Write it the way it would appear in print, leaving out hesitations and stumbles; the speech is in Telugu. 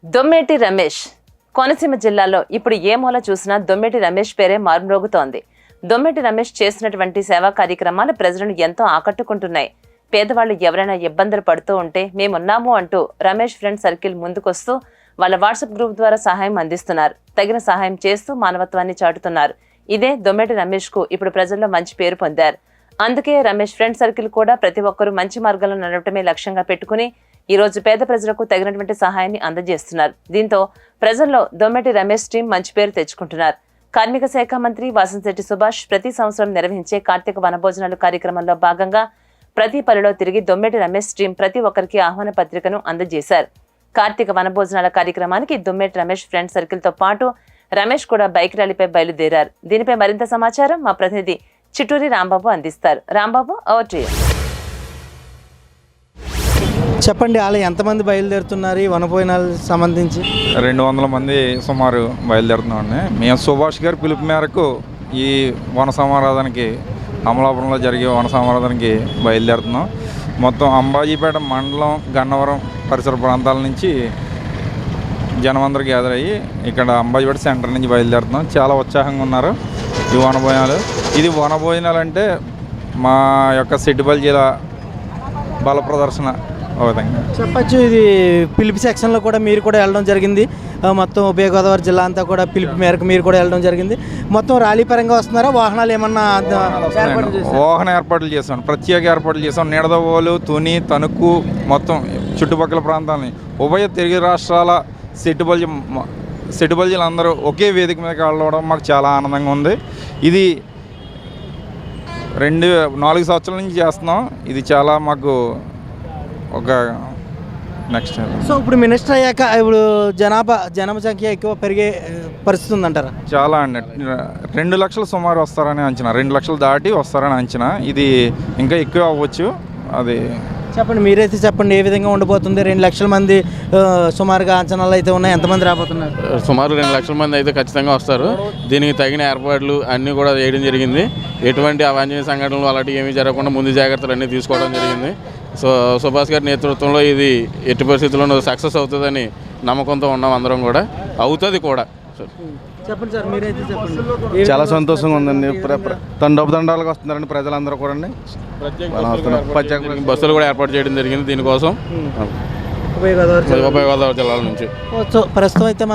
దొమ్మేటి రమేష్ కోనసీమ జిల్లాలో ఇప్పుడు ఏ మూల చూసినా దొమ్మేటి రమేష్ పేరే మారుమ్రోగుతోంది. దొమ్మేటి రమేష్ చేసినటువంటి సేవా కార్యక్రమాలు ప్రజలను ఎంతో ఆకట్టుకుంటున్నాయి. పేదవాళ్లు ఎవరైనా ఇబ్బందులు పడుతూ ఉంటే మేమున్నాము అంటూ రమేష్ ఫ్రెండ్ సర్కిల్ ముందుకొస్తూ వాళ్ళ వాట్సాప్ గ్రూప్ ద్వారా సహాయం అందిస్తున్నారు. తగిన సహాయం చేస్తూ మానవత్వాన్ని చాటుతున్నారు. ఇదే దొమ్మేటి రమేష్ కు ఇప్పుడు ప్రజల్లో మంచి పేరు పొందారు. అందుకే రమేష్ ఫ్రెండ్ సర్కిల్ కూడా ప్రతి ఒక్కరూ మంచి మార్గంలో నడవటమే లక్ష్యంగా పెట్టుకుని ఈ రోజు పేద ప్రజలకు తగినటువంటి సహాయాన్ని అందజేస్తున్నారు. దీంతో ప్రజల్లో దొమ్మేటి రమేష్ టీం మంచి పేరు తెచ్చుకుంటున్నారు. కార్మిక శాఖ మంత్రి వాసంశెట్టి సుభాష్ ప్రతి సంవత్సరం నిర్వహించే కార్తీక వనభోజనాలు కార్యక్రమంలో భాగంగా ప్రతి పల్లెలో తిరిగి దొమ్మేటి రమేష్ టీం ప్రతి ఒక్కరికి ఆహ్వాన పత్రికను అందజేశారు. కార్తీక వనభోజనాల కార్యక్రమానికి దొమ్మేటి రమేష్ ఫ్రెండ్ సర్కిల్ తో పాటు రమేష్ కూడా బైక్ ర్యాలీపై బయలుదేరారు. దీనిపై మరింత సమాచారం మా ప్రతినిధి చిట్టూరి రాంబాబు అందిస్తారు. Rambabu, over to you. చెప్పండి, అలా ఎంతమంది బయలుదేరుతున్నారు ఈ వనభోజనాలకు సంబంధించి? 200 మంది సుమారు బయలుదేరుతున్నామండి. మేము సుభాష్ గారి పిలుపు మేరకు ఈ వన సమారాధనకి అమలాపురంలో జరిగే వన సమారాధనకి బయలుదేరుతున్నాం. మొత్తం అంబాజీపేట మండలం, గన్నవరం పరిసర ప్రాంతాల నుంచి జనం అందరూ గ్యాదర్ అయ్యి ఇక్కడ అంబాజీపేట సెంటర్ నుంచి బయలుదేరుతున్నాం. చాలా ఉత్సాహంగా ఉన్నారు ఈ వనభోజనాలు. ఇది వనభోజనాలు అంటే మా యొక్క సెట్టిపల్లి జిల్లా బల ప్రదర్శన చెప్పచ్చు. ఇది పిలుపు సెక్షన్లో కూడా మీరు కూడా వెళ్ళడం జరిగింది. మొత్తం ఉభయ గోదావరి జిల్లా అంతా కూడా పిలుపు మేరకు మీరు కూడా వెళ్ళడం జరిగింది. మొత్తం ర్యాలీ పరంగా వస్తున్నారా? వాహనాలు ఏమన్నా వాహన ఏర్పాట్లు చేసాం, ప్రత్యేక ఏర్పాట్లు చేసాం. నిడదవోలు, తుని, తణుకు మొత్తం చుట్టుపక్కల ప్రాంతాలని ఉభయ తెలుగు రాష్ట్రాల సెట్టిపల్లి అందరూ ఒకే వేదిక మీదకి వెళ్ళడం మాకు చాలా ఆనందంగా ఉంది. ఇది 4 సంవత్సరాల నుంచి చేస్తున్నాం. ఇది చాలా మాకు ఒక నెక్స్ట్. సో ఇప్పుడు మినిస్టర్ అయ్యాక ఇప్పుడు జనసంఖ్య ఎక్కువ పెరిగే పరిస్థితి ఉందంటారా? చాలా అండి. 2 లక్షలు సుమారు వస్తారని అంచనా, 2 లక్షలు దాటి వస్తారని అంచనా. ఇది ఇంకా ఎక్కువ అవ్వచ్చు. అది చెప్పండి, మీరైతే చెప్పండి, ఏ విధంగా ఉండబోతుంది? 2 లక్షల మంది సుమారుగా అంచనాలు అయితే ఉన్నాయి. ఎంతమంది రాబోతున్నారు? సుమారు 2 లక్షల మంది అయితే ఖచ్చితంగా వస్తారు. దీనికి తగిన ఏర్పాట్లు అన్నీ కూడా చేయడం జరిగింది. ఎటువంటి అవాంఛనీయ సంఘటనలు అలాంటివి ఏమీ జరగకుండా ముందు జాగ్రత్తలు అన్నీ తీసుకోవడం జరిగింది. సో సుభాష్ గారి నేతృత్వంలో ఇది ఎట్టి పరిస్థితుల్లో సక్సెస్ అవుతుందని నమ్మకంతో ఉన్నాం. అందరం కూడా అవుతుంది కూడా. చెప్పండి సార్, మీరైతే చెప్పండి. చాలా సంతోషంగా ఉందండి. తండోపతండాలుగా వస్తున్నారండి ప్రజలందరూ కూడా. ప్రత్యేక బస్సులు కూడా ఏర్పాటు చేయడం జరిగింది దీనికోసం, ఉభయ గోదావరి జిల్లాల నుంచి. ప్రస్తుతం అయితే